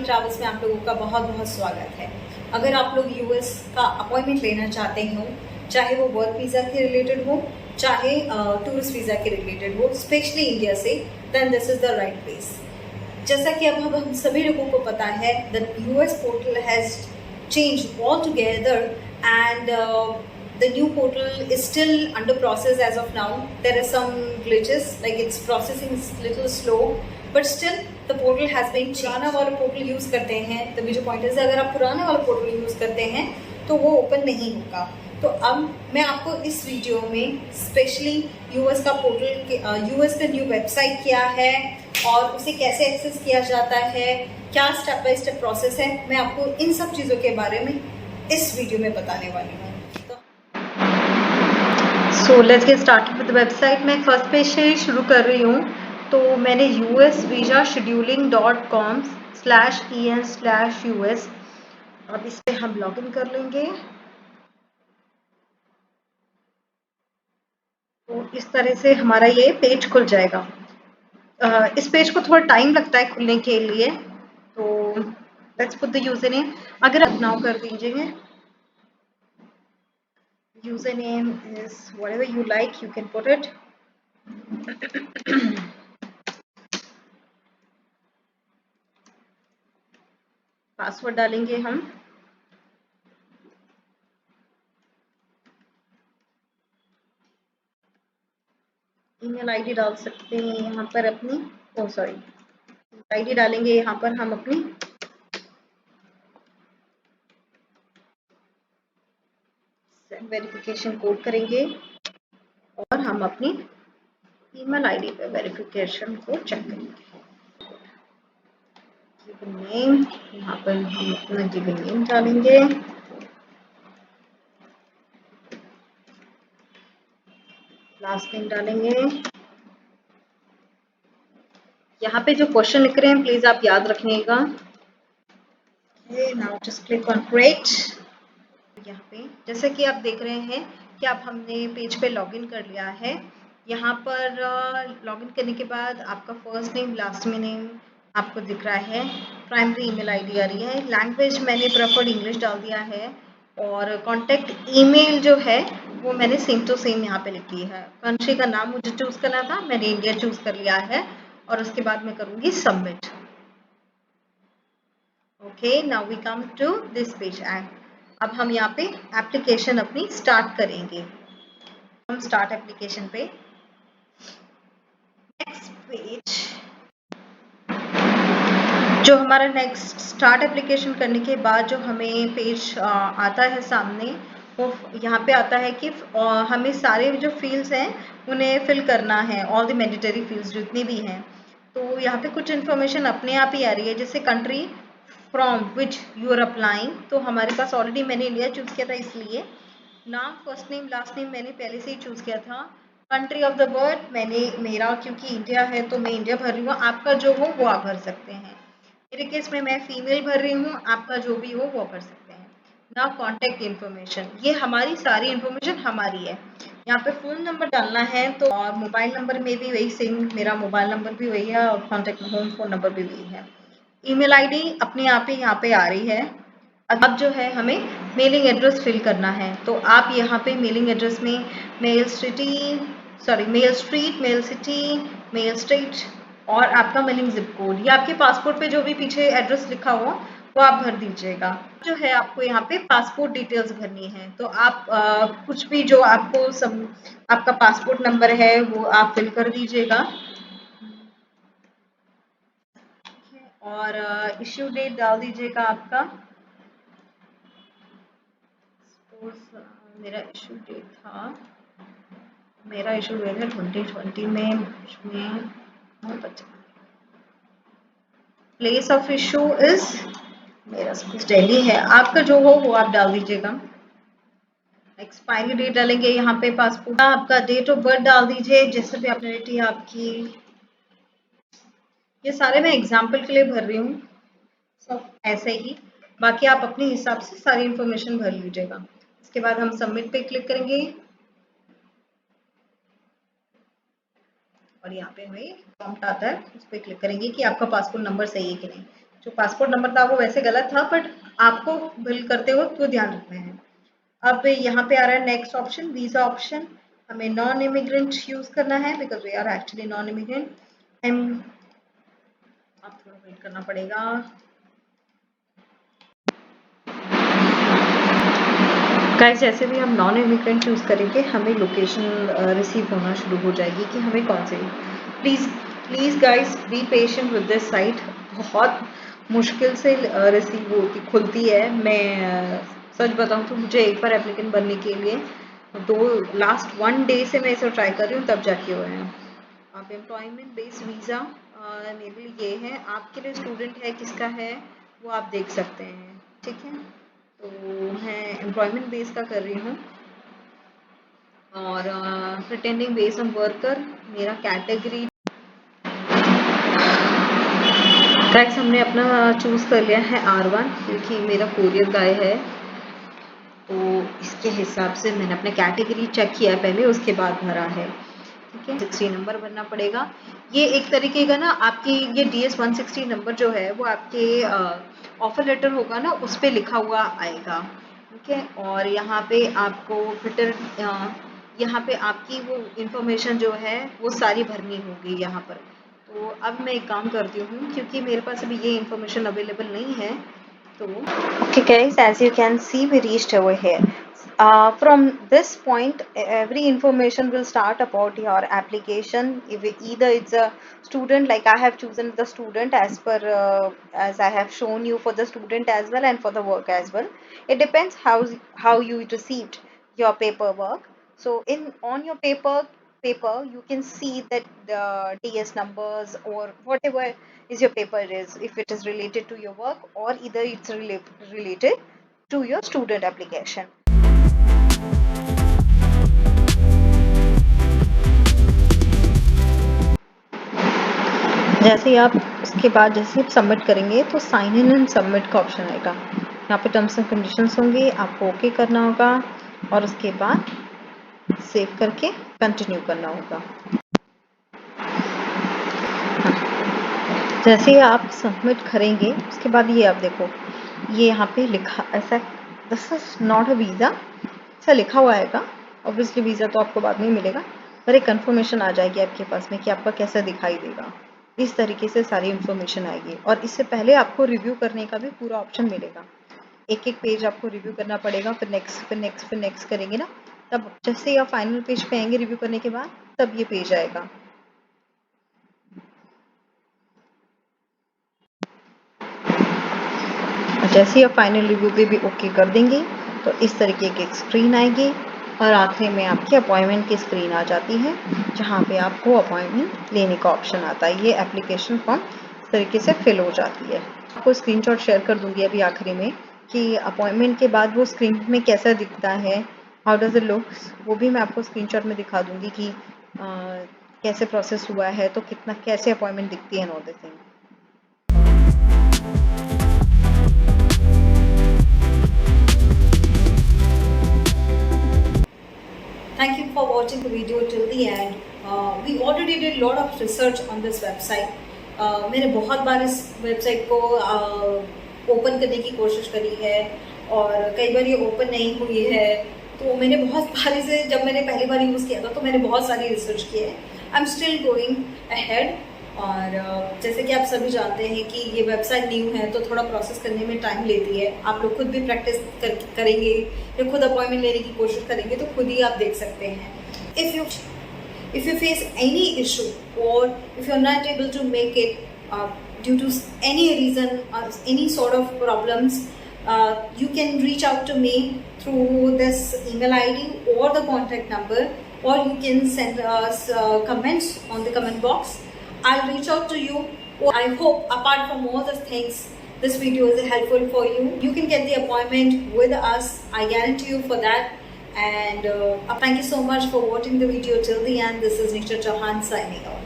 Travels में आप लोगों का बहुत बहुत स्वागत है। अगर आप लोग यूएस का अपॉइंटमेंट लेना चाहते हो, चाहे वो वर्क वीज़ा के रिलेटेड हो, चाहे टूरिस्ट वीज़ा के रिलेटेड हो, स्पेशली इंडिया से, then this is the right place. जैसा कि अब हम सभी लोगों को पता है, the US portal has changed altogether, and the new portal is still under process as of now. There are some glitches, like its processing is little slow, but still the portal has been changed. पुराना वाला portal use करते हैं, तभी जो point है, अगर आप पुराना वाला पोर्टल यूज़ करते हैं तो वो ओपन नहीं होगा। तो अब मैं आपको इस वीडियो में स्पेशली यूएस का पोर्टल के यूएस का न्यू वेबसाइट क्या है और उसे कैसे एक्सेस किया जाता है, क्या स्टेप बाय स्टेप प्रोसेस है, मैं आपको इन सब चीज़ों के बारे में इस वीडियो में बताने वाली हूँ। So let's get started with the website. मैं फर्स्ट पेज से ही शुरू कर रही हूँ। तो मैंने usvisascheduling.com/en/us, अब इस पर हम लॉगिन कर लेंगे। तो इस तरह से हमारा ये पेज खुल जाएगा। इस पेज को थोड़ा टाइम लगता है खुलने के लिए, तो let's put the user name. अगर आप नाउ कर दीजिए, user name is whatever you like, you can put it. Password डालेंगे हम। ईमेल आईडी डाल सकते हैं यहाँ पर अपनी, आईडी डालेंगे यहाँ पर हम अपनी। वेरिफिकेशन कोड करेंगे और हम अपनी ईमेल आईडी पे वेरिफिकेशन कोड चेक करेंगे। गिवन नेम, यहाँ पर हम अपना गिवन नेम डालेंगे। लास्ट नेम डालेंगे। यहाँ पे जो क्वेश्चन लिख रहे हैं प्लीज आप याद रखिएगा। Now just click on create. यहाँ पे जैसे कि आप देख रहे हैं कि अब हमने पेज पे लॉगिन कर लिया है। यहाँ पर लॉगिन करने के बाद आपका फर्स्ट नेम लास्ट में नेम आपको दिख रहा है। प्राइमरी ईमेल आईडी आ रही है। लैंग्वेज मैंने प्रेफर्ड इंग्लिश डाल दिया है और कॉन्टैक्ट ईमेल जो है वो मैंने सेम टू सेम यहाँ पे लिखी है। कंट्री का नाम मुझे चूज करना था, मैंने इंडिया चूज कर लिया है और उसके बाद मैं करूँगी submit. Okay, now we come to this page and अब हम यहाँ पे एप्लीकेशन अपनी स्टार्ट करेंगे। हम स्टार्ट एप्लीकेशन पे, नेक्स्ट पेज, जो हमारा नेक्स्ट स्टार्ट एप्लीकेशन करने के बाद जो हमें पेज आता है सामने, वो यहाँ पे आता है कि हमें सारे जो फील्ड्स हैं उन्हें फिल करना है, ऑल द मैंडेटरी फील्ड्स जितनी भी हैं। तो यहाँ पे कुछ इन्फॉर्मेशन अपने आप ही आ रही है, जैसे country from which you are applying, तो हमारे पास ऑलरेडी मैंने इंडिया चूज किया था इसलिए। नाम, फर्स्ट नेम, लास्ट नेम मैंने पहले से ही चूज किया था। कंट्री ऑफ द बर्थ मेरा क्योंकि इंडिया है तो मैं इंडिया भर रही हूँ, आपका जो हो वो आप भर सकते हैं। मेरे केस में मैं फीमेल भर रही हूँ, आपका जो भी हो वो भर सकते हैं। नाउ कॉन्टैक्ट इन्फॉर्मेशन, ये हमारी सारी इन्फॉर्मेशन हमारी है। यहाँ पे फ़ोन नंबर डालना है, तो और मोबाइल नंबर में भी वही सेम, मेरा मोबाइल नंबर भी वही है और कॉन्टैक्ट होम फ़ोन नंबर भी वही है। ईमेल आईडी अपने आप ही यहाँ पे आ रही है। अब जो है हमें मेलिंग एड्रेस फिल करना है, तो आप यहाँ पे मेलिंग एड्रेस में mail street, mail city, mail state और आपका मेलिंग जिप कोड, या आपके पासपोर्ट पे जो भी पीछे एड्रेस लिखा हो वो आप भर दीजिएगा। जो है आपको यहाँ पे पासपोर्ट डिटेल्स भरनी है, तो आप कुछ भी जो आपको सब आपका पासपोर्ट नंबर है वो आप फिल कर दीजिएगा और इश्यू डेट डाल दीजिएगा आपका। मेरा इशू डेट था 2020 में, प्लेस ऑफ इशू इज मेरा सपोज दिल्ली है, आपका जो हो वो आप डाल दीजिएगा। एक्सपायरी डेट डालेंगे यहाँ पे, पासपोर्ट आपका डेट ऑफ बर्थ डाल दीजिए, जैसे भी अपडेटी आपकी। ये सारे मैं एग्जाम्पल के लिए भर रही हूँ, सब ऐसे ही, बाकी आप अपने हिसाब से सारी इंफॉर्मेशन भर लीजिएगा। इसके बाद हम सबमिट पे क्लिक करेंगे और यहाँ पे हमें प्रॉम्प्ट आता है, उस पर क्लिक करेंगे कि आपका पासपोर्ट नंबर सही है कि नहीं। जो पासपोर्ट नंबर था वो वैसे गलत था, बट आपको फिल करते वक्त वो ध्यान रखना है। अब यहाँ पे आ रहा है नेक्स्ट ऑप्शन, वीज़ा ऑप्शन। हमें नॉन इमिग्रेंट यूज़ करना है because we are actually non immigrant. आप थोड़ा वेट करना पड़ेगा। गाइस, जैसे भी हम नॉन इमिग्रेंट चूज़ करेंगे हमें लोकेशन रिसीव होना शुरू हो जाएगी कि हमें कौन से। Please guys be patient with this site. बहुत मुश्किल से रिसीव होती खुलती है। मैं सच बताऊं तो मुझे एक बार एप्लीकेंट बनने के लिए लास्ट 1 डे से मैं इसे ट्राई कर रही हूँ, तब जाके हुए हैं। अब एम्प्लॉयमेंट बेस्ड वीज़ा मेरे लिए ये है, आपके लिए स्टूडेंट है किसका है वो आप देख सकते हैं, ठीक है। तो मैं एम्प्लॉयमेंट बेस का कर रही हूँ और प्रिटेंडिंग बेस ऑन वर्कर। मेरा कैटेगरी टैक्स हमने अपना चूज़ कर लिया है R1 क्योंकि मेरा कोरियर गाय है, तो इसके हिसाब से मैंने अपने कैटेगरी चेक किया पहले, उसके बाद भरा है, ठीक है। 160 नंबर भरना पड़ेगा। ये एक तरीके का ना आपकी ये DS 160 नंबर जो है वो आपके ऑफर लेटर होगा ना उस पर लिखा हुआ आएगा, ठीक है। और यहाँ पे आपको फिटर यहाँ पे आपकी वो इंफॉर्मेशन जो है वो सारी भरनी होगी यहाँ पर। तो अब मैं एक काम करती हूँ क्योंकि मेरे पास अभी ये इंफॉर्मेशन अवेलेबल नहीं है, तो okay guys, as you can see we reached over here. From this point every information will start about your application. If either it's a student, like I have chosen the student as per as I have shown you for the student as well and for the work as well. It depends how you received your paperwork. So in on your paper you can see that the DS numbers or whatever is your paper is, if it is related to your work or either it's related to your student application. जैसे ही आप उसके बाद जैसे आप submit करेंगे तो sign in and submit का option आएगा। यहाँ पे टर्म्स एंड कंडीशंस होंगे, आपको ओके करना होगा और उसके बाद सेव करके कंटिन्यू करना होगा। जैसे ही आप सबमिट करेंगे उसके बाद ये आप देखो, ये यहाँ पे लिखा ऐसा, this is not a visa, ऐसा लिखा हुआ आएगा। ऑब्वियसली वीज़ा तो आपको बाद में मिलेगा, पर एक कंफर्मेशन आ जाएगी आपके पास में कि आपका कैसा दिखाई देगा। इस तरीके से सारी इन्फॉर्मेशन आएगी और इससे पहले आपको रिव्यू करने का भी पूरा ऑप्शन मिलेगा। एक एक पेज आपको रिव्यू करना पड़ेगा, फिर नेक्स्ट फिर नेक्स्ट फिर नेक्स्ट करेंगे ना, तब जैसे आप फाइनल पेज पे आएंगे रिव्यू करने के बाद, तब ये पेज आएगा। जैसे ही आप फाइनल रिव्यू पे भी ओके कर देंगे तो इस तरीके की एक स्क्रीन आएगी और आखिरी में आपकी अपॉइंटमेंट की स्क्रीन आ जाती है जहाँ पे आपको अपॉइंटमेंट लेने का ऑप्शन आता है। ये एप्लीकेशन फॉर्म इस तरीके से फिल हो जाती है। आपको स्क्रीनशॉट शेयर कर दूंगी अभी आखिरी में कि अपॉइंटमेंट के बाद वो स्क्रीन में कैसा दिखता है, हाउ डज इट लुक, वो भी मैं आपको स्क्रीनशॉट में दिखा दूंगी कि कैसे प्रोसेस हुआ है, तो कितना कैसे अपॉइंटमेंट दिखती है, know this thing. Thank you for watching the video till the end. We already did a lot of research on this website. मैंने बहुत बार इस वेबसाइट को ओपन करने की कोशिश करी है और कई बार ये ओपन नहीं हुई है, तो मैंने बहुत बार इसे, जब मैंने पहली बार यूज़ किया था तो मैंने बहुत सारी रिसर्च की है। I am still going ahead. और जैसे कि आप सभी जानते हैं कि ये वेबसाइट न्यू है तो थोड़ा प्रोसेस करने में टाइम लेती है। आप लोग खुद भी प्रैक्टिस करेंगे या खुद अपॉइंटमेंट लेने की कोशिश करेंगे तो खुद ही आप देख सकते हैं। If you face any issue or if you're not able to make it due to any reason or any sort of problems, you can reach out to me through this email ID or the contact number, or you can send us comments on the comment box. I'll reach out to you. I hope apart from all the things, this video is helpful for you. You can get the appointment with us. I guarantee you for that. And thank you so much for watching the video till the end. This is Nisha Chauhan signing off.